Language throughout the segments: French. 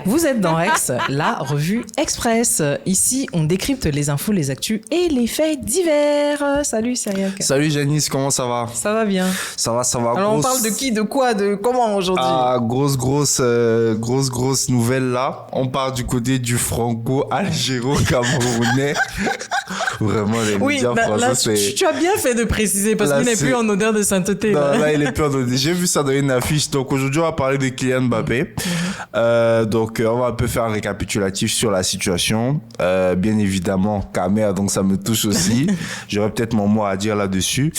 Vous êtes dans Rex, la revue Express. Ici, on décrypte les infos, les actus et les faits divers. Salut Cyriac. Salut Janice, comment ça va? Ça va bien. Ça va. Alors on parle de qui, de quoi, de comment aujourd'hui? Grosse nouvelle là. On part du côté du franco-algéro-camerounais. Vraiment, les médias français, c'est... Tu as bien fait de préciser parce qu'il n'est plus en odeur de sainteté. Là, il est plus en odeur. J'ai vu ça dans une affiche. Donc aujourd'hui, on va parler de Kylian Mbappé. Donc on va un peu faire un récapitulatif sur la situation. Bien évidemment, Kamer, donc ça me touche aussi. J'aurais peut-être mon mot à dire là-dessus.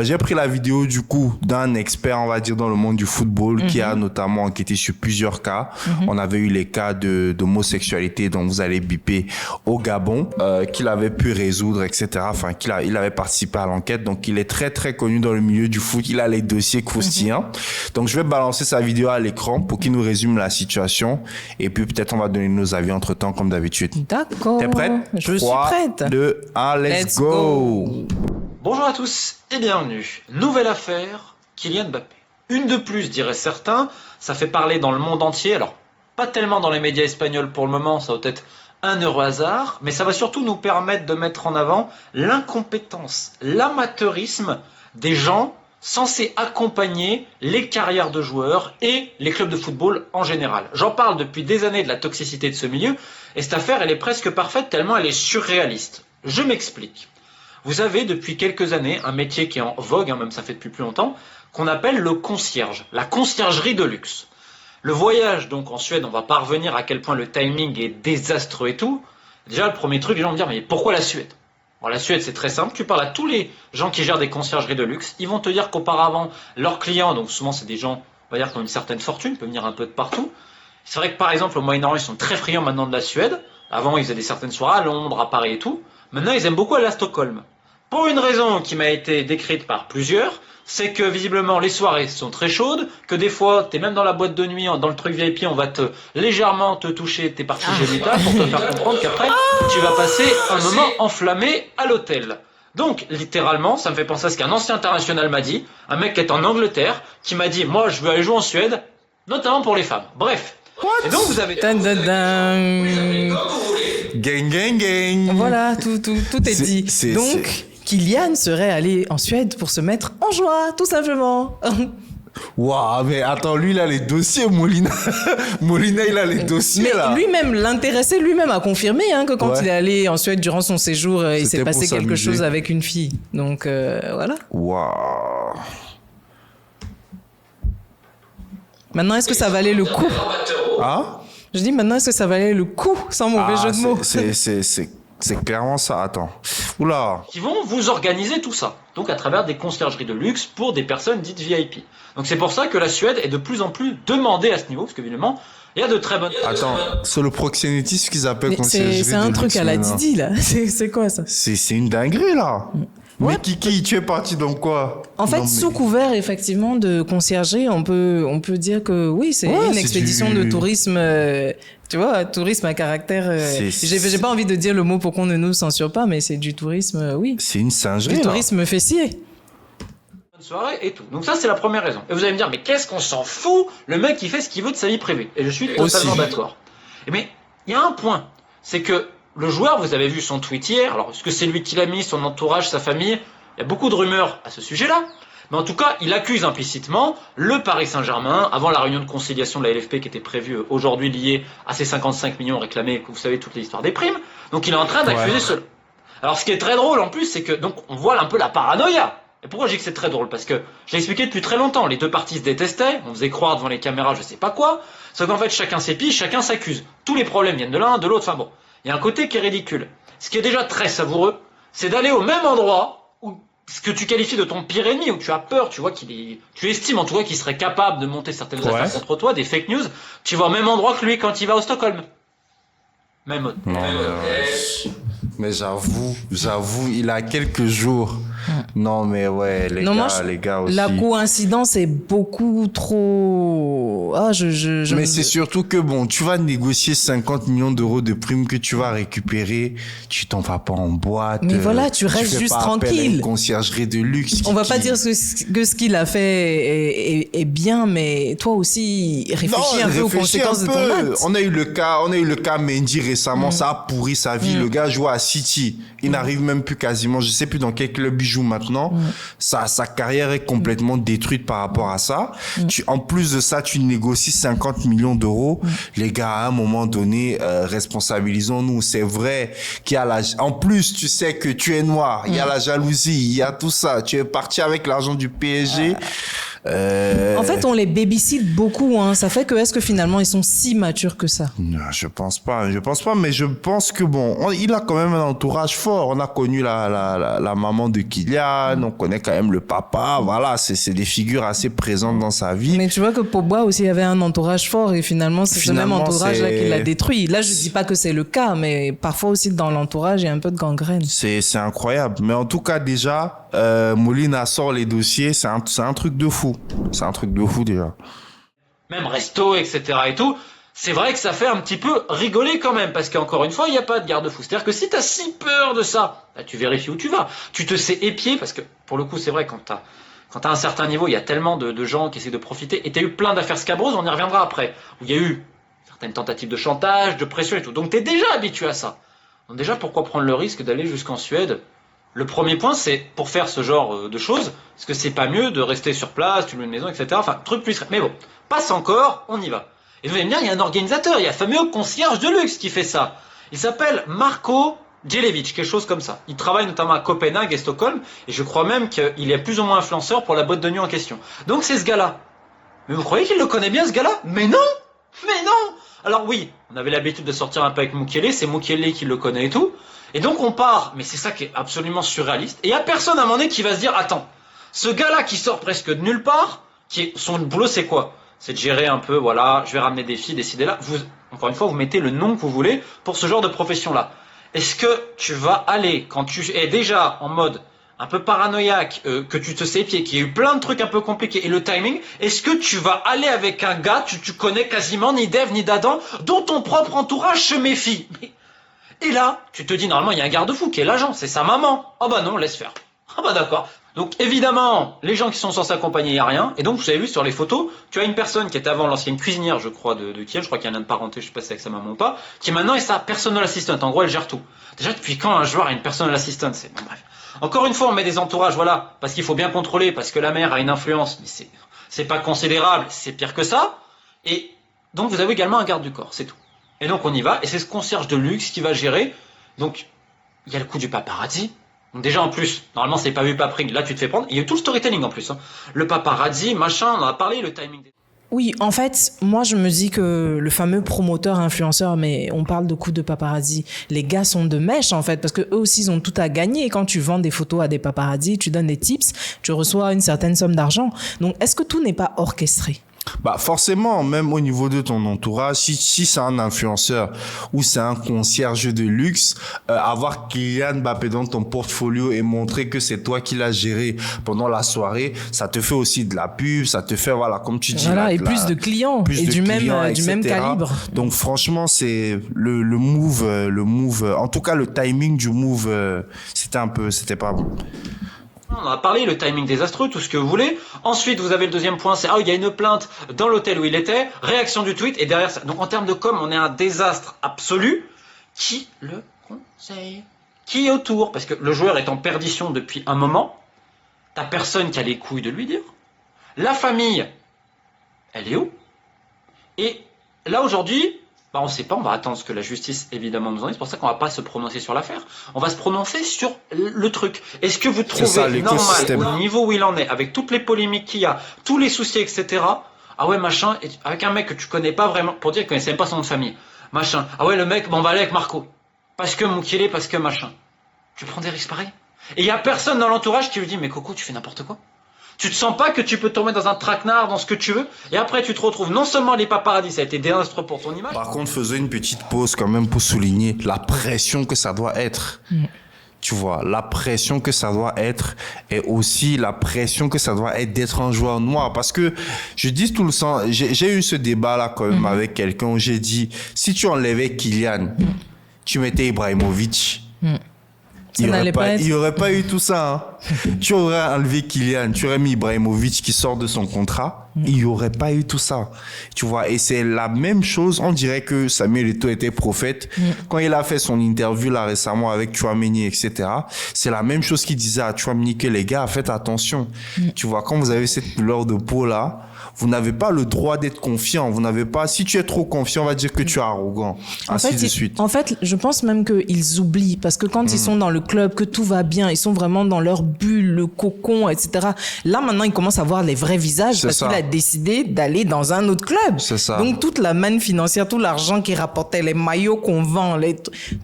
J'ai pris la vidéo du coup d'un expert, on va dire, dans le monde du football qui a notamment enquêté sur plusieurs cas. On avait eu les cas d'homosexualité dont vous allez biper au Gabon, qu'il avait pu résoudre, etc. Enfin, il avait participé à l'enquête. Donc il est très très connu dans le milieu du foot. Il a les dossiers croustillants. Donc je vais balancer sa vidéo à l'écran pour qu'il nous résume la situation. Et puis peut-être on va donner nos avis entre temps comme d'habitude. D'accord. T'es prête? Je suis prête. 2, 1, let's go. Bonjour à tous et bienvenue. Nouvelle affaire, Kylian Mbappé. Une de plus, diraient certains. Ça fait parler dans le monde entier. Alors, pas tellement dans les médias espagnols pour le moment, ça va peut-être un heureux hasard, mais ça va surtout nous permettre de mettre en avant l'incompétence, l'amateurisme des gens censés accompagner les carrières de joueurs et les clubs de football en général. J'en parle depuis des années de la toxicité de ce milieu, et cette affaire, elle est presque parfaite tellement elle est surréaliste. Je m'explique. Vous avez depuis quelques années un métier qui est en vogue, même ça fait depuis plus longtemps, qu'on appelle le concierge, la conciergerie de luxe. Le voyage donc en Suède, on va pas revenir à quel point le timing est désastreux et tout. Déjà le premier truc, les gens vont me dire mais pourquoi la Suède? Bon, la Suède c'est très simple, tu parles à tous les gens qui gèrent des conciergeries de luxe, ils vont te dire qu'auparavant leurs clients, donc souvent c'est des gens, on va dire qui ont une certaine fortune, peuvent venir un peu de partout. C'est vrai que par exemple au Moyen-Orient ils sont très friands maintenant de la Suède. Avant ils faisaient des certaines soirées à Londres, à Paris et tout. Maintenant ils aiment beaucoup aller à Stockholm. Pour une raison qui m'a été décrite par plusieurs, c'est que visiblement les soirées sont très chaudes, que des fois t'es même dans la boîte de nuit, dans le truc VIP, on va légèrement te toucher tes parties génitales pour te faire comprendre qu'après tu vas passer un moment enflammé à l'hôtel. Donc littéralement, ça me fait penser à ce qu'un ancien international m'a dit, un mec qui est en Angleterre, qui m'a dit moi je veux aller jouer en Suède, notamment pour les femmes. Bref. Et donc vous avez... Gang. Voilà, tout est dit. Donc... Kylian serait allé en Suède pour se mettre en joie, tout simplement. Waouh, mais attends, lui, il a les dossiers, Molina. Molina, il a les dossiers, mais là. Mais lui-même, l'intéressé lui-même a confirmé que quand il est allé en Suède durant son séjour, il s'est passé quelque chose avec une fille. Donc, voilà. Waouh. Maintenant, est-ce que ça valait le coup? Hein? Je dis maintenant, est-ce que ça valait le coup, sans mauvais jeu de mots? C'est clairement ça. Attends. Oula. Qui vont vous organiser tout ça. Donc à travers des conciergeries de luxe pour des personnes dites VIP. Donc c'est pour ça que la Suède est de plus en plus demandée à ce niveau, parce qu'évidemment, il y a de très bonnes... Attends, c'est le proxénétisme qu'ils appellent conciergerie de luxe. C'est un truc à la Didi, là. C'est quoi ça? C'est une dinguerie, là. Ouais. Mais Kiki, tu es parti dans quoi? En fait, sous couvert, effectivement, de conciergerie, on peut dire que oui, c'est une expédition de tourisme, tu vois, tourisme à caractère... J'ai pas envie de dire le mot pour qu'on ne nous censure pas, mais c'est du tourisme, oui. C'est une singerie, du tourisme fessier. Bonne soirée et tout. Donc ça, c'est la première raison. Et vous allez me dire, mais qu'est-ce qu'on s'en fout? Le mec, il fait ce qu'il veut de sa vie privée. Et je suis totalement d'accord. Mais il y a un point, c'est que le joueur, vous avez vu son tweet hier, alors est-ce que c'est lui qui l'a mis, son entourage, sa famille? Il y a beaucoup de rumeurs à ce sujet-là, mais en tout cas, il accuse implicitement le Paris Saint-Germain, avant la réunion de conciliation de la LFP qui était prévue aujourd'hui liée à ces 55 millions réclamés, que vous savez, toute l'histoire des primes, donc il est en train d'accuser cela. Alors ce qui est très drôle en plus, c'est que donc on voit un peu la paranoïa. Et pourquoi je dis que c'est très drôle? Parce que je l'ai expliqué depuis très longtemps, les deux parties se détestaient, on faisait croire devant les caméras je sais pas quoi, sauf qu'en fait chacun s'épie, chacun s'accuse. Tous les problèmes viennent de l'un, de l'autre, enfin bon. Il y a un côté qui est ridicule. Ce qui est déjà très savoureux, c'est d'aller au même endroit où ce que tu qualifies de ton pire ennemi, où tu as peur, tu vois tu estimes en tout cas qu'il serait capable de monter certaines affaires contre toi, des fake news, tu vas au même endroit que lui quand il va au Stockholm. Même mais j'avoue, il a quelques jours, Non, mais ouais, les gars aussi. La coïncidence est beaucoup trop... Mais c'est surtout que, bon, tu vas négocier 50 millions d'euros de primes que tu vas récupérer, tu t'en vas pas en boîte. Mais voilà, tu restes juste tranquille. Une conciergerie de luxe. On va pas dire que ce qu'il a fait est bien, mais toi aussi, réfléchis un peu aux conséquences de ton acte. On a eu le cas Mendy récemment, ça a pourri sa vie. Le gars joue à City. Il n'arrive même plus quasiment, je sais plus dans quel club il joue maintenant. Sa carrière est complètement détruite par rapport à ça. En plus de ça, tu négocies 50 millions d'euros. Les gars, à un moment donné, responsabilisons-nous. C'est vrai qu'il y a en plus, tu sais que tu es noir. Il y a la jalousie, il y a tout ça. Tu es parti avec l'argent du PSG. En fait, on les babysit beaucoup, hein. Ça fait que, est-ce que finalement, ils sont si matures que ça? Non, je pense pas, mais je pense que bon, il a quand même un entourage fort. On a connu la maman de Kylian, on connaît quand même le papa. Voilà, c'est des figures assez présentes dans sa vie. Mais tu vois que Pogba aussi avait un entourage fort et finalement, c'est ce même entourage-là qui l'a détruit. Là, je dis pas que c'est le cas, mais parfois aussi dans l'entourage, il y a un peu de gangrène. C'est incroyable. Mais en tout cas, déjà, Molina sort les dossiers, c'est un truc de fou. C'est un truc de fou déjà. Même resto, etc. et tout, c'est vrai que ça fait un petit peu rigoler quand même, parce qu'encore une fois, il n'y a pas de garde-fou. C'est-à-dire que si t'as si peur de ça, là, tu vérifies où tu vas. Tu te sais épier, parce que pour le coup, c'est vrai, quand t'as un certain niveau, il y a tellement de gens qui essaient de profiter, et t'as eu plein d'affaires scabreuses, on y reviendra après, où il y a eu certaines tentatives de chantage, de pression et tout. Donc t'es déjà habitué à ça. Donc déjà, pourquoi prendre le risque d'aller jusqu'en Suède ? Le premier point, c'est pour faire ce genre de choses, est-ce que c'est pas mieux de rester sur place, tu loues une maison, etc. Enfin, truc plus... Mais bon, passe encore, on y va. Et vous allez me dire, il y a un organisateur, il y a le fameux concierge de luxe qui fait ça. Il s'appelle Marco Djelevic, quelque chose comme ça. Il travaille notamment à Copenhague et Stockholm, et je crois même qu'il est plus ou moins influenceur pour la boîte de nuit en question. Donc c'est ce gars-là. Mais vous croyez qu'il le connaît bien, ce gars-là ? Mais non ! Mais non ! Alors oui, on avait l'habitude de sortir un peu avec Mukiele, c'est Mukiele qui le connaît et tout. Et donc on part, mais c'est ça qui est absolument surréaliste. Et il y a personne à un moment donné qui va se dire, attends, ce gars-là qui sort presque de nulle part, son boulot c'est quoi ? C'est de gérer un peu, voilà, je vais ramener des filles, décider là. Encore une fois, vous mettez le nom que vous voulez pour ce genre de profession-là. Est-ce que tu vas aller, quand tu es déjà en mode un peu paranoïaque, que tu te sais épier, qu'il y a eu plein de trucs un peu compliqués, et le timing, est-ce que tu vas aller avec un gars, tu connais quasiment ni d'Ève ni d'Adam, dont ton propre entourage se méfie ? Et là, tu te dis, normalement, il y a un garde-fou qui est l'agent, c'est sa maman. Ah bah non, laisse faire. Ah bah d'accord. Donc évidemment, les gens qui sont censés accompagner, il n'y a rien. Et donc, vous avez vu sur les photos, tu as une personne qui était avant l'ancienne cuisinière, je crois, de Kiel, je crois qu'il y a un lien de parenté, je sais pas si c'est avec sa maman ou pas, qui maintenant est sa personal assistant. En gros, elle gère tout. Déjà, depuis quand un joueur a une personal assistant ? Bon, bref. Encore une fois, on met des entourages, voilà, parce qu'il faut bien contrôler, parce que la mère a une influence, mais c'est pas considérable, c'est pire que ça. Et donc, vous avez également un garde du corps, c'est tout. Et donc on y va, et c'est ce concierge de luxe qui va gérer. Donc, il y a le coup du paparazzi. Donc déjà en plus, normalement c'est pas vu, pas pris, là tu te fais prendre. Il y a eu tout le storytelling en plus. Hein. Le paparazzi, machin, on en a parlé, le timing. Oui, en fait, moi je me dis que le fameux promoteur influenceur, mais on parle de coup de paparazzi, les gars sont de mèche en fait, parce que eux aussi ils ont tout à gagner. Quand tu vends des photos à des paparazzi, tu donnes des tips, tu reçois une certaine somme d'argent. Donc est-ce que tout n'est pas orchestré ? Bah forcément, même au niveau de ton entourage, si c'est un influenceur ou c'est un concierge de luxe, avoir Kylian Mbappé dans ton portfolio et montrer que c'est toi qui l'as géré pendant la soirée, ça te fait aussi de la pub, ça te fait, voilà, comme tu dis. Voilà, et plus de clients, et du même calibre. Donc franchement, c'est le move, en tout cas le timing du move, c'était pas bon. On en a parlé, le timing désastreux, tout ce que vous voulez. Ensuite, vous avez le deuxième point, c'est il y a une plainte dans l'hôtel où il était, réaction du tweet, et derrière ça. Donc en termes de com, on est un désastre absolu. Qui le conseille ? Qui est autour ? Parce que le joueur est en perdition depuis un moment. T'as personne qui a les couilles de lui dire. La famille, elle est où ? Et là aujourd'hui, on ne sait pas, on va attendre ce que la justice évidemment nous en dit. C'est pour ça qu'on ne va pas se prononcer sur l'affaire. On va se prononcer sur le truc. Est-ce que vous trouvez normal, au niveau où il en est, avec toutes les polémiques qu'il y a, tous les soucis, etc. Ah ouais, machin, avec un mec que tu connais pas vraiment, pour dire qu'il connaissait même pas son nom de famille. Machin. Ah ouais, le mec, on va aller avec Marco. Parce que Mukiele, parce que machin. Tu prends des risques pareils. Et il y a personne dans l'entourage qui lui dit, mais Coco, tu fais n'importe quoi. Tu te sens pas que tu peux tomber dans un traquenard, dans ce que tu veux, et après tu te retrouves, non seulement les paparazzis, ça a été désastreux pour ton image. Par contre, faisons une petite pause quand même pour souligner la pression que ça doit être. Tu vois, la pression que ça doit être et aussi la pression que ça doit être d'être un joueur noir. Parce que je dis tout le temps, j'ai eu ce débat-là quand même avec quelqu'un où j'ai dit, si tu enlevais Kylian, tu mettais Ibrahimovic, il n'y aurait pas eu tout ça. Hein. Tu aurais enlevé Kylian, tu aurais mis Ibrahimovic qui sort de son contrat, il n'y aurait pas eu tout ça. Tu vois, et c'est la même chose. On dirait que Samuel Eto'o était prophète. Quand il a fait son interview là récemment avec Tchouaméni, etc., c'est la même chose qu'il disait à Tchouaméni que les gars, faites attention. Tu vois, quand vous avez cette couleur de peau là, vous n'avez pas le droit d'être confiant. Vous n'avez pas, si tu es trop confiant, on va dire que tu es arrogant. Ainsi de suite. En fait, je pense même qu'ils oublient parce que quand ils sont dans le club, que tout va bien, ils sont vraiment dans leur bulle, le cocon, etc. Là, maintenant, ils commencent à voir les vrais visages parce qu'il a décidé d'aller dans un autre club. C'est ça. Donc, toute la manne financière, tout l'argent qui rapportait, les maillots qu'on vend,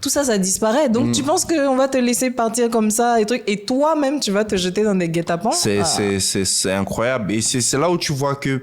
tout ça, ça disparaît. Donc, tu penses qu'on va te laisser partir comme ça et toi-même, tu vas te jeter dans des guet-apens? C'est incroyable. Et c'est là où tu vois que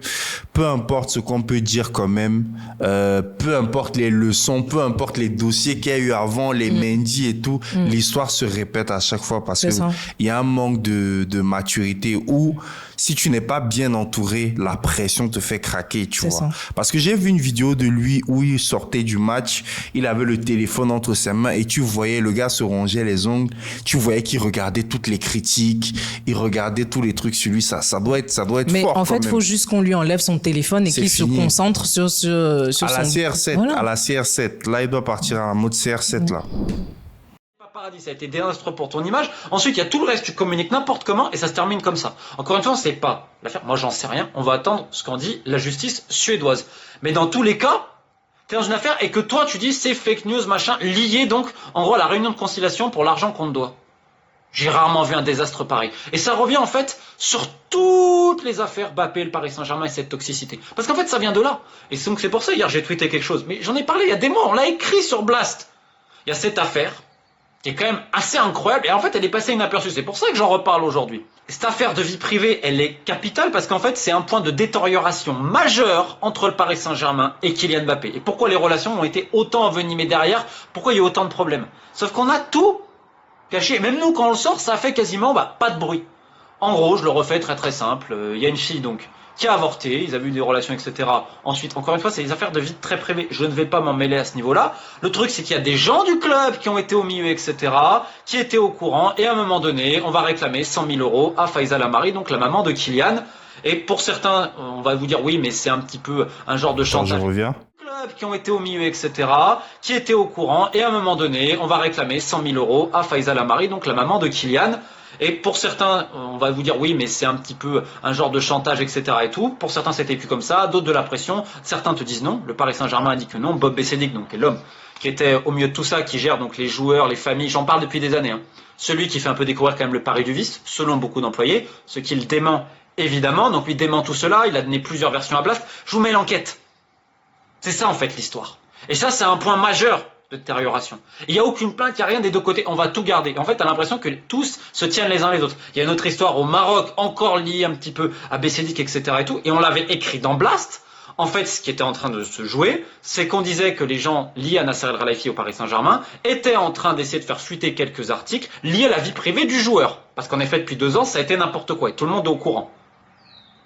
peu importe ce qu'on peut dire quand même, peu importe les leçons, peu importe les dossiers qu'il y a eu avant, les Mendy et tout, l'histoire se répète à chaque fois parce que il y a un manque de maturité où si tu n'es pas bien entouré, la pression te fait craquer, tu vois. Ça. Parce que j'ai vu une vidéo de lui où il sortait du match, il avait le téléphone entre ses mains et tu voyais le gars se rongeait les ongles, tu voyais qu'il regardait toutes les critiques, il regardait tous les trucs sur lui, ça doit être mais fort. Mais en fait, il faut juste qu'on lui enlève son téléphone et qu'il se concentre sur la CR7, voilà. À la CR7. Là, il doit partir en mode CR7 là. Paradis, ça a été désastreux pour ton image. Ensuite, il y a tout le reste, tu communiques n'importe comment et ça se termine comme ça. Encore une fois, c'est pas l'affaire. Moi, j'en sais rien. On va attendre ce qu'en dit la justice suédoise. Mais dans tous les cas, t'es dans une affaire et que toi, tu dis c'est fake news, machin, lié donc, en gros, à la réunion de conciliation pour l'argent qu'on te doit. J'ai rarement vu un désastre pareil. Et ça revient en fait sur toutes les affaires Mbappé, le Paris Saint-Germain et cette toxicité. Parce qu'en fait, ça vient de là. Et donc c'est pour ça, hier, j'ai tweeté quelque chose. Mais j'en ai parlé il y a des mois, on l'a écrit sur Blast. Il y a cette affaire qui est quand même assez incroyable. Et en fait, elle est passée inaperçue. C'est pour ça que j'en reparle aujourd'hui. Cette affaire de vie privée, elle est capitale parce qu'en fait, c'est un point de détérioration majeur entre le Paris Saint-Germain et Kylian Mbappé. Et pourquoi les relations ont été autant envenimées derrière? Pourquoi il y a autant de problèmes? Sauf qu'on a tout caché. Même nous, quand on le sort, ça fait quasiment pas de bruit. En gros, je le refais très très simple. Il y a une fille donc qui a avorté, ils avaient eu des relations, etc. Ensuite, encore une fois, c'est des affaires de vie très privées. Je ne vais pas m'en mêler à ce niveau-là. Le truc, c'est qu'il y a des gens du club qui ont été au milieu, etc., qui étaient au courant. Et à un moment donné, on va réclamer 100 000 € à Faiza Lamari, donc la maman de Kylian. Et pour certains, on va vous dire oui, mais c'est un petit peu un genre de chantage. Je reviens. Qui ont été au milieu, etc., qui étaient au courant. Et à un moment donné, on va réclamer 100 000 € à Faiza Lamari, donc la maman de Kylian. Et pour certains, on va vous dire oui, mais c'est un petit peu un genre de chantage, etc. et tout. Pour certains, c'était plus comme ça, d'autres de la pression. Certains te disent non. Le Paris Saint-Germain a dit que non. Bob Bessédic, donc l'homme qui était au milieu de tout ça, qui gère donc les joueurs, les familles. J'en parle depuis des années. Hein. Celui qui fait un peu découvrir quand même le pari du vice, selon beaucoup d'employés, ce qu'il dément évidemment. Donc lui dément tout cela. Il a donné plusieurs versions à Blast. Je vous mets l'enquête. C'est ça en fait l'histoire. Et ça, c'est un point majeur de détérioration. Il n'y a aucune plainte, il n'y a rien des deux côtés, on va tout garder. En fait, tu as l'impression que tous se tiennent les uns les autres. Il y a une autre histoire au Maroc, encore liée un petit peu à Bessédic, etc. et tout, et on l'avait écrit dans Blast. En fait, ce qui était en train de se jouer, c'est qu'on disait que les gens liés à Nasser El Khelaifi au Paris Saint-Germain étaient en train d'essayer de faire fuiter quelques articles liés à la vie privée du joueur. Parce qu'en effet, depuis 2 ans, ça a été n'importe quoi, et tout le monde est au courant.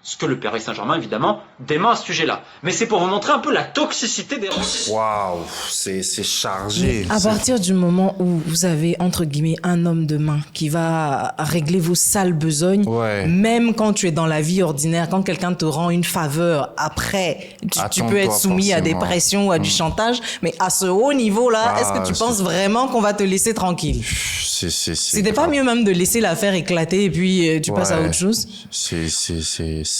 Ce que le Paris Saint-Germain, évidemment, dément à ce sujet-là. Mais c'est pour vous montrer un peu la toxicité des relations. Waouh, c'est chargé. À partir du moment où vous avez, entre guillemets, un homme de main qui va régler vos sales besognes, même quand tu es dans la vie ordinaire, quand quelqu'un te rend une faveur, après, tu peux être soumis à des pressions ou à du chantage, mais à ce haut niveau-là, est-ce que tu penses vraiment qu'on va te laisser tranquille? C'était pas mieux même de laisser l'affaire éclater et puis tu passes à autre chose?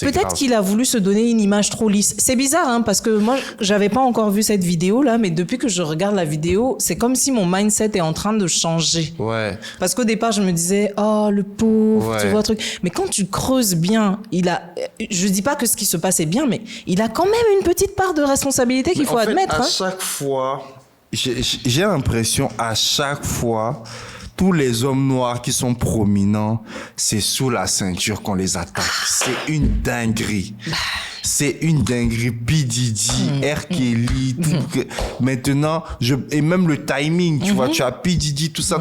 Peut-être qu'il a voulu se donner une image trop lisse. C'est bizarre, hein, parce que moi, j'avais pas encore vu cette vidéo-là, mais depuis que je regarde la vidéo, c'est comme si mon mindset est en train de changer. Ouais. Parce qu'au départ, je me disais, oh, le pauvre, tu vois, truc. Mais quand tu creuses bien, je dis pas que ce qui se passe est bien, mais il a quand même une petite part de responsabilité qu'il faut admettre. À chaque fois, j'ai l'impression, à chaque fois, tous les hommes noirs qui sont prominents, c'est sous la ceinture qu'on les attaque. C'est une dinguerie. c'est une dinguerie. P. Diddy, R. Kelly, tout. Maintenant, et même le timing, tu vois, tu as P. Diddy, tout ça.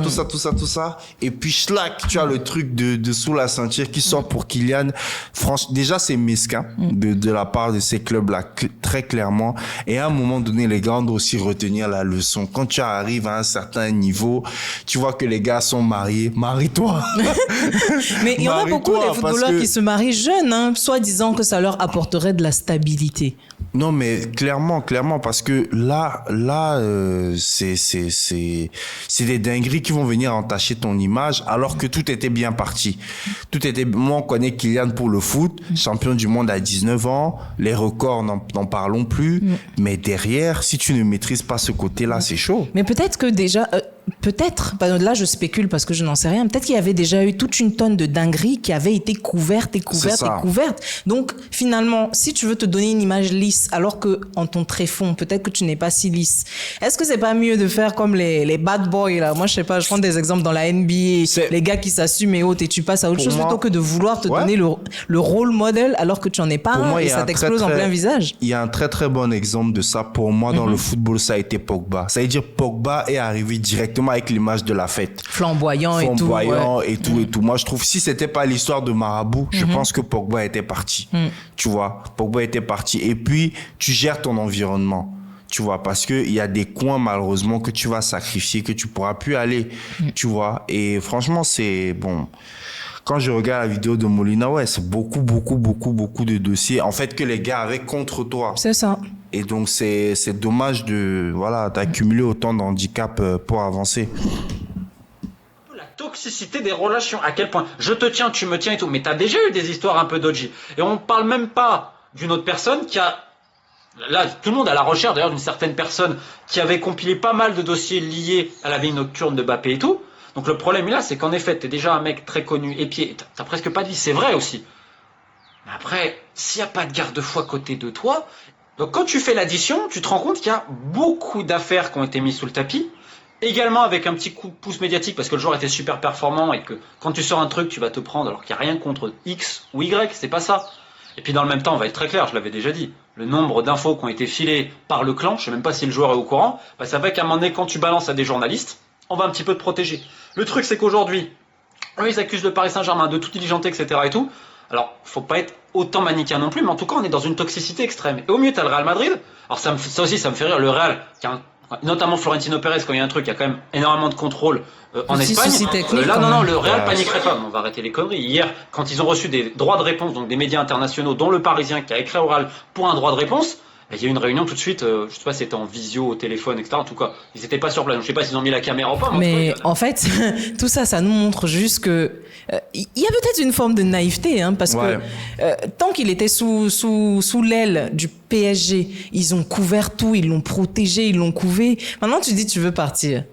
Et puis, schlack, tu as le truc de sous la ceinture qui sort pour Kylian. Franchement, déjà, c'est mesquin de la part de ces clubs-là, très clairement. Et à un moment donné, les gars, on doit aussi retenir la leçon. Quand tu arrives à un certain niveau, tu vois que les gars sont mariés. Marie-toi! Mais il y en a beaucoup, les footballeurs qui se marient jeunes, hein, soi-disant que ça leur apporterait de la stabilité. Non, mais clairement, parce que là, c'est des dingueries qui vont venir entacher ton image, alors que tout était bien parti. Moi, on connaît Kylian pour le foot, champion du monde à 19 ans, les records, n'en parlons plus, mais derrière, si tu ne maîtrises pas ce côté-là, c'est chaud. Mais peut-être que déjà, là je spécule parce que je n'en sais rien, peut-être qu'il y avait déjà eu toute une tonne de dingueries qui avaient été couvertes. Donc finalement, si tu veux te donner une image lisse, alors que en ton tréfonds, peut-être que tu n'es pas si lisse, est-ce que c'est pas mieux de faire comme les bad boys là? Moi je sais pas, je prends des exemples dans la NBA, les gars qui s'assument et autres, et tu passes à autre chose plutôt que de vouloir te donner le rôle modèle alors que tu en es pas un, et ça t'explose en plein visage. Il y a un très très bon exemple de ça pour moi dans le football, ça a été Pogba. Ça veut dire Pogba est arrivé directement avec l'image de la fête. Flamboyant et tout. Moi, je trouve, si c'était pas l'histoire de Marabout, je pense que Pogba était parti. Tu vois, Pogba était parti. Et puis, tu gères ton environnement. Tu vois, parce que il y a des coins, malheureusement, que tu vas sacrifier, que tu pourras plus aller. Tu vois. Et franchement, c'est bon. Quand je regarde la vidéo de Molina, c'est beaucoup de dossiers, en fait, que les gars avaient contre toi. C'est ça. Et donc, c'est dommage d'accumuler autant d'handicaps pour avancer. La toxicité des relations, à quel point je te tiens, tu me tiens et tout. Mais t'as déjà eu des histoires un peu dodgy. Et on parle même pas d'une autre personne qui a... Là, tout le monde à la recherche d'ailleurs d'une certaine personne qui avait compilé pas mal de dossiers liés à la vie nocturne de Mbappé et tout. Donc le problème là, c'est qu'en effet, t'es déjà un mec très connu et puis t'as presque pas de vie, c'est vrai aussi. Mais après, s'il n'y a pas de garde-fou à côté de toi, donc quand tu fais l'addition, tu te rends compte qu'il y a beaucoup d'affaires qui ont été mises sous le tapis, également avec un petit coup de pouce médiatique parce que le joueur était super performant et que quand tu sors un truc, tu vas te prendre alors qu'il n'y a rien contre X ou Y, c'est pas ça. Et puis dans le même temps, on va être très clair, je l'avais déjà dit, le nombre d'infos qui ont été filées par le clan, je sais même pas si le joueur est au courant, ça fait qu'à un moment donné, quand tu balances à des journalistes, on va un petit peu te protéger. Le truc, c'est qu'aujourd'hui, eux, ils accusent le Paris Saint-Germain de tout diligenter, etc. et tout. Alors, faut pas être autant manichéen non plus, mais en tout cas, on est dans une toxicité extrême. Et au mieux, t'as le Real Madrid. Alors, ça aussi, ça me fait rire. Le Real, notamment Florentino Pérez, quand il y a un truc, il y a quand même énormément de contrôle en Espagne. Là, non, le Real paniquerait pas. On va arrêter les conneries. Hier, quand ils ont reçu des droits de réponse, donc des médias internationaux, dont le Parisien, qui a écrit au Real pour un droit de réponse, il y a eu une réunion tout de suite, je sais pas si c'était en visio, au téléphone, etc. En tout cas, ils étaient pas sur place. Donc, je sais pas s'ils ont mis la caméra ou pas. Mais en fait, tout ça, ça nous montre juste que il y a peut-être une forme de naïveté, hein, parce que tant qu'il était sous l'aile du PSG, ils ont couvert tout, ils l'ont protégé, ils l'ont couvé. Maintenant, tu dis tu veux partir.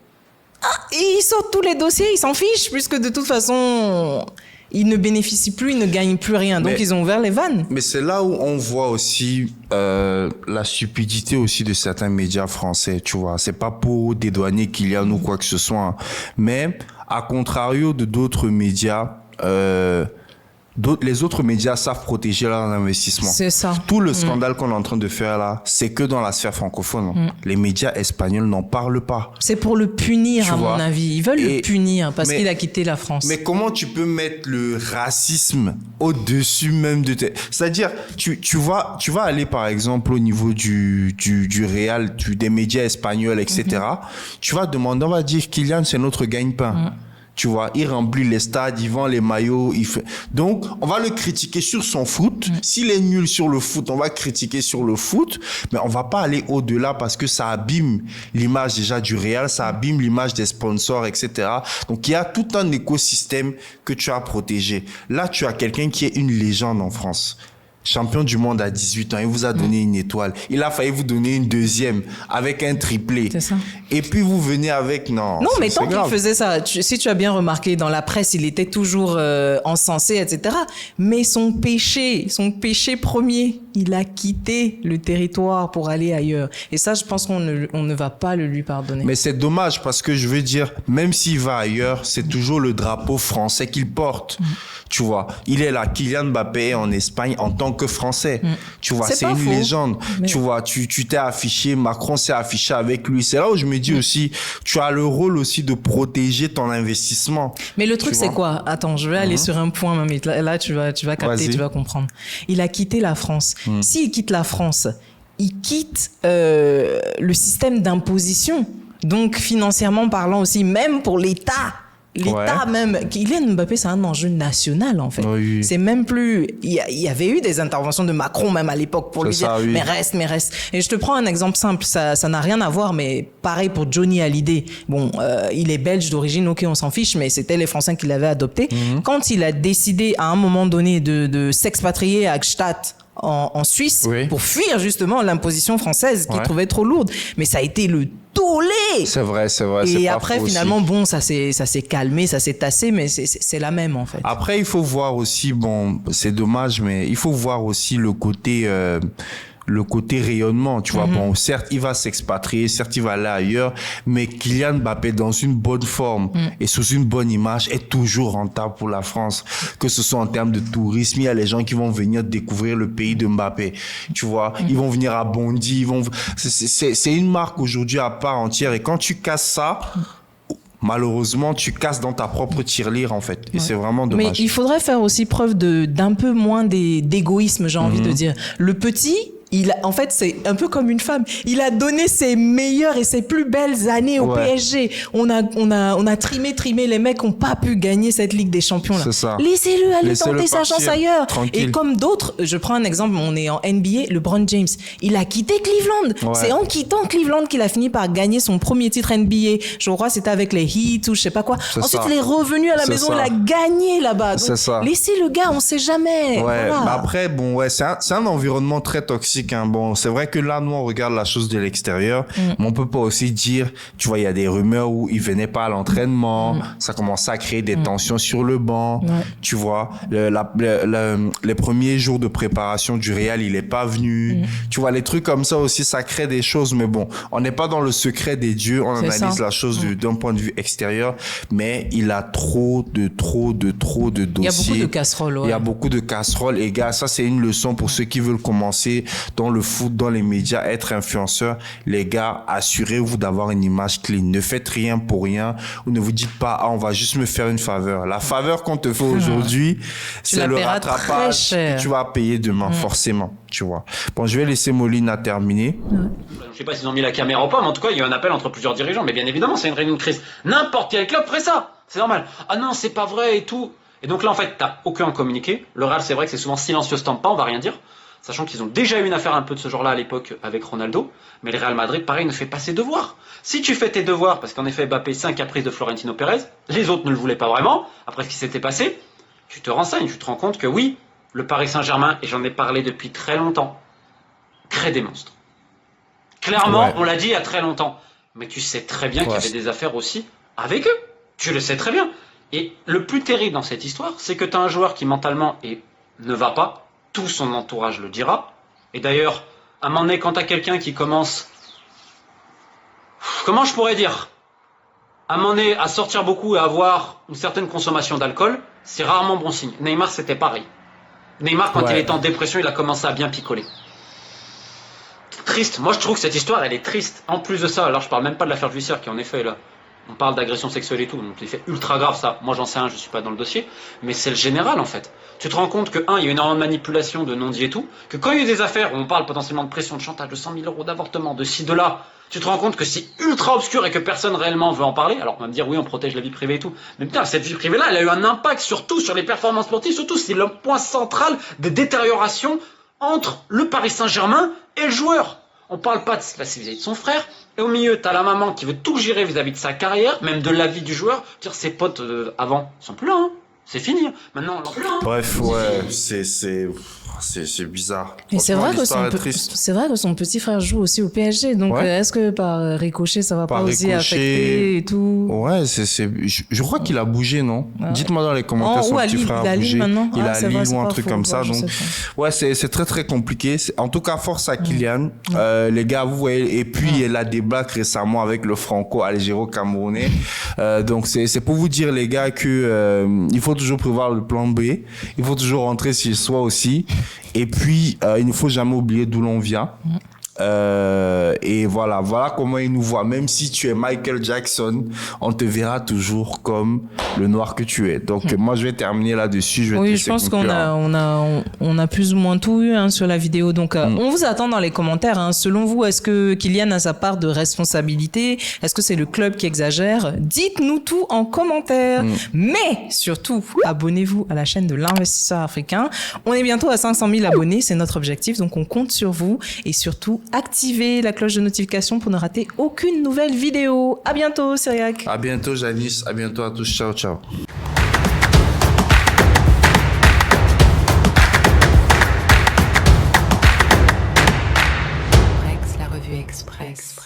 Et ils sortent tous les dossiers, ils s'en fichent, puisque de toute façon, ils ne bénéficient plus, ils ne gagnent plus rien. Donc, ils ont ouvert les vannes. Mais c'est là où on voit aussi la stupidité aussi de certains médias français, tu vois. C'est pas pour dédouaner Kylian ou quoi que ce soit, hein. Mais à contrario de d'autres médias, les autres médias savent protéger leur investissement. C'est ça. Tout le scandale qu'on est en train de faire là, c'est que dans la sphère francophone. Les médias espagnols n'en parlent pas. C'est pour le punir, à mon avis. Ils veulent le punir parce qu'il a quitté la France. Mais comment tu peux mettre le racisme au-dessus même de tes... C'est-à-dire, tu vas aller par exemple au niveau du Real, des médias espagnols, etc. Tu vas demander, on va dire, Kylian, c'est notre gagne-pain. Tu vois, il remplit les stades, il vend les maillots, donc on va le critiquer sur son foot. S'il est nul sur le foot, on va critiquer sur le foot, mais on va pas aller au-delà parce que ça abîme l'image déjà du Real, ça abîme l'image des sponsors, etc. Donc il y a tout un écosystème que tu as protégé. Là, tu as quelqu'un qui est une légende en France. Champion du monde à 18 ans, il vous a donné une étoile. Il a failli vous donner une deuxième avec un triplé. C'est ça. Et puis vous venez avec... Non, mais tant qu'il faisait ça, si tu as bien remarqué, dans la presse, il était toujours encensé, etc. Mais son péché premier, il a quitté le territoire pour aller ailleurs. Et ça, je pense qu'on ne va pas le lui pardonner. Mais c'est dommage parce que je veux dire, même s'il va ailleurs, c'est toujours le drapeau français qu'il porte. Tu vois, il est là, Kylian Mbappé en Espagne en tant que Français. Tu vois, C'est c'est pas une faux. légende. Mais- Tu vois, tu t'es affiché, Macron s'est affiché avec lui. C'est là où je me dis aussi, tu as le rôle aussi de protéger ton investissement. Mais le truc, Tu c'est vois. quoi? Attends, je vais aller sur un point, Mamie. Là, tu vas capter, Vas-y. tu vas comprendre. Il a quitté la France. S'il quitte la France, il quitte le système d'imposition. Donc, financièrement parlant aussi, même pour l'État. L'État même. Kylian Mbappé, c'est un enjeu national, en fait. Oui. C'est même plus... Il y avait eu des interventions de Macron, même à l'époque, pour C'est lui ça, dire, oui. mais reste. Et je te prends un exemple simple. Ça n'a rien à voir, mais pareil pour Johnny Hallyday. Bon, il est belge d'origine, ok, on s'en fiche, mais c'était les Français qui l'avaient adopté. Quand il a décidé, à un moment donné, de s'expatrier à Gstaad, en Suisse, Oui. pour fuir justement l'imposition française qu'il Ouais. trouvait trop lourde. Mais ça a été le tollé. C'est vrai. Et c'est pas après, faux finalement, aussi. bon, ça s'est calmé, ça s'est tassé, mais c'est la même, en fait. Après, il faut voir aussi, bon, c'est dommage, mais il faut voir aussi le côté rayonnement, tu vois. Bon, certes, il va s'expatrier, certes, il va aller ailleurs, mais Kylian Mbappé, dans une bonne forme et sous une bonne image, est toujours rentable pour la France. Que ce soit en termes de tourisme, il y a les gens qui vont venir découvrir le pays de Mbappé, tu vois. Ils vont venir à Bondy, c'est une marque aujourd'hui à part entière. Et quand tu casses ça, malheureusement, tu casses dans ta propre tirelire, en fait. Et c'est vraiment Mais dommage. il faudrait faire aussi preuve d'un peu moins d'égoïsme, j'ai envie de dire. Le petit, en fait, c'est un peu comme une femme. Il a donné ses meilleures et ses plus belles années au Ouais. PSG. On a trimé. Les mecs n'ont pas pu gagner cette Ligue des Champions, là. C'est ça. Laissez-le aller Laissez-le tenter sa partir, chance ailleurs. tranquille. Et comme d'autres, je prends un exemple, on est en NBA, LeBron James. Il a quitté Cleveland. Ouais. C'est en quittant Cleveland qu'il a fini par gagner son premier titre NBA. Je crois que c'était avec les Heat ou je sais pas quoi. C'est Ensuite, ça. il est revenu à la C'est maison, ça. il a gagné là-bas. Donc, C'est ça. laissez le gars, on sait jamais. Ouais, Voilà. mais après, bon, ouais, c'est un environnement très toxique, hein. Bon, c'est vrai que là, nous, on regarde la chose de l'extérieur, mais on peut pas aussi dire, tu vois, il y a des rumeurs où il venait pas à l'entraînement, ça commençait à créer des tensions sur le banc, Ouais. tu vois, les premiers jours de préparation du Real, il est pas venu, tu vois, les trucs comme ça aussi, ça crée des choses, mais bon, on n'est pas dans le secret des dieux, on C'est analyse ça. la chose d'un point de vue extérieur, mais il a trop de dossiers. Il y a beaucoup de casseroles. Il y a Ouais. beaucoup de casseroles. Et gars, ça, c'est une leçon pour ceux qui veulent commencer dans le foot, dans les médias, être influenceurs. Les gars, assurez-vous d'avoir une image clean. Ne faites rien pour rien. Ou ne vous dites pas, ah, on va juste me faire une faveur. La faveur qu'on te fait aujourd'hui, c'est la le paieras très rattrapage cher. que tu vas payer demain, forcément. Tu vois. Bon, je vais laisser Molina terminer. Je sais pas s'ils ont mis la caméra ou pas, mais en tout cas, il y a eu un appel entre plusieurs dirigeants. Mais bien évidemment, c'est une réunion de crise. N'importe quel club ferait ça. C'est normal. Ah non, c'est pas vrai et tout. Et donc là, en fait, t'as aucun communiqué. Le Real, c'est vrai que c'est souvent silencieux, stamp pas, on va rien dire. Sachant qu'ils ont déjà eu une affaire un peu de ce genre-là à l'époque avec Ronaldo. Mais le Real Madrid, pareil, ne fait pas ses devoirs. Si tu fais tes devoirs, parce qu'en effet, Mbappé, c'est un caprice de Florentino Pérez, les autres ne le voulaient pas vraiment, après ce qui s'était passé, tu te renseignes, tu te rends compte que oui, le Paris Saint-Germain, et j'en ai parlé depuis très longtemps, crée des monstres. Clairement, Ouais. on l'a dit il y a très longtemps. Mais tu sais très bien qu'il y Ouais. avait des affaires aussi avec eux. Tu le sais très bien. Et le plus terrible dans cette histoire, c'est que tu as un joueur qui mentalement ne va pas. Tout son entourage le dira. Et d'ailleurs, à un moment donné, quand tu as quelqu'un qui commence... Comment je pourrais dire? À un moment donné, à sortir beaucoup et à avoir une certaine consommation d'alcool, c'est rarement bon signe. Neymar, c'était pareil. Neymar, quand Ouais. il était en dépression, il a commencé à bien picoler. Triste. Moi, je trouve que cette histoire, elle est triste. En plus de ça, alors je parle même pas de l'affaire judiciaire qui, en effet, là, on parle d'agression sexuelle et tout, donc c'est fait ultra grave, ça. Moi, j'en sais rien, je suis pas dans le dossier. Mais c'est le général, en fait. Tu te rends compte que, il y a énormément de manipulation, de non-dits et tout, que quand il y a eu des affaires où on parle potentiellement de pression, de chantage, de 100 000 euros d'avortement, de ci, de là, tu te rends compte que c'est ultra obscur et que personne réellement veut en parler. Alors, on va me dire, oui, on protège la vie privée et tout. Mais putain, cette vie privée-là, elle a eu un impact surtout sur les performances sportives, surtout c'est le point central de détérioration entre le Paris Saint-Germain et le joueur. On parle pas de la vis-à-vis de son frère, et au milieu, t'as la maman qui veut tout gérer vis-à-vis de sa carrière, même de la vie du joueur. Dire ses potes avant, ils sont plus là, hein. C'est fini. Maintenant, on plus là. Hein. Bref, ouais, c'est bizarre. Et c'est Franchement, vrai, que l'histoire son est triste. c'est vrai que son petit frère joue aussi au PSG. Donc, Ouais. est-ce que par ricochet, ça va Par pas aussi ricochet. affecter et tout? Ouais, je crois qu'il a bougé, non? Ouais. Dites-moi dans les commentaires Oh, son ou à petit Lille, frère il est a à Lille bougé. maintenant. Il est Ah, à c'est vrai, Lille c'est ou un pas truc faux. comme ça. Ouais, je Donc, sais pas. ouais, c'est très très compliqué. En tout cas, force à Kylian. Les gars, vous voyez. Et puis, il a des blagues récemment avec le franco-algéro-camerounais. Donc, c'est pour vous dire, les gars, que il faut faut toujours prévoir le plan B. Il faut toujours rentrer chez soi aussi. Et puis, il ne faut jamais oublier d'où l'on vient. Et voilà comment ils nous voient. Même si tu es Michael Jackson, on te verra toujours comme le noir que tu es. Donc moi je vais terminer là-dessus. Je pense qu'on a plus ou moins tout eu sur la vidéo. Donc on vous attend dans les commentaires. Selon vous, est-ce que Kylian a sa part de responsabilité? Est-ce que c'est le club qui exagère? Dites-nous tout en commentaire. Mais surtout, abonnez-vous à la chaîne de l'Investisseur Africain. On est bientôt à 500 000 abonnés, c'est notre objectif. Donc on compte sur vous et surtout activez la cloche de notification pour ne rater aucune nouvelle vidéo. À bientôt, Cyriac. À bientôt, Janice. À bientôt à tous. Ciao, ciao. La revue Express.